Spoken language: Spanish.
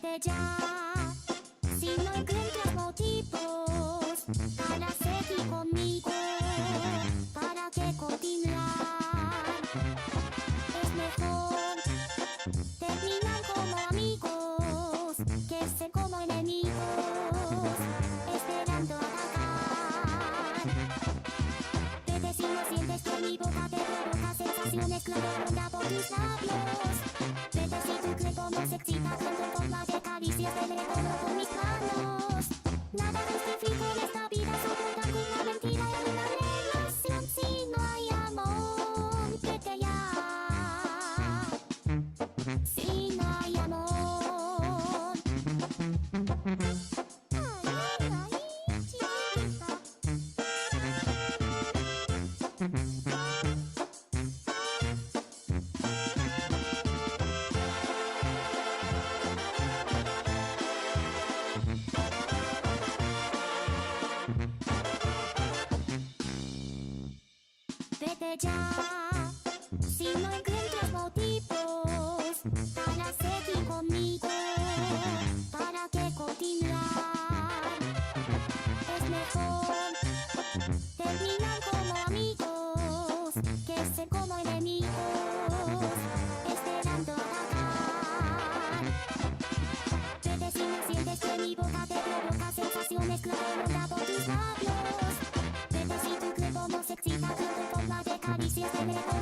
Vete ya, si no encuentras motivos para seguir conmigo, para que continuar. Es mejor terminar como amigos que ser como enemigos, esperando atacar. Vete si no sientes que mi boca te provoca sensaciones que ronda por tus labios. Vete si tu cuerpo no se excita tanto con las caricias del retorno con mis manos. Nada justifico en esta vida, soportar con una mentira en una relación si no hay amor. Vete ya, si no hay amor. Ay, ay, chiquita. Vete ya, si no encuentras motivos para seguir conmigo, para que continuar. Es mejor terminar como amigos que ser como enemigos, esperando atacar. Vete si no sientes que mi boca te provoca sensaciones que ronda por tus labios. Vete si tu cuerpo no se excita tanto con las caricias del retorno.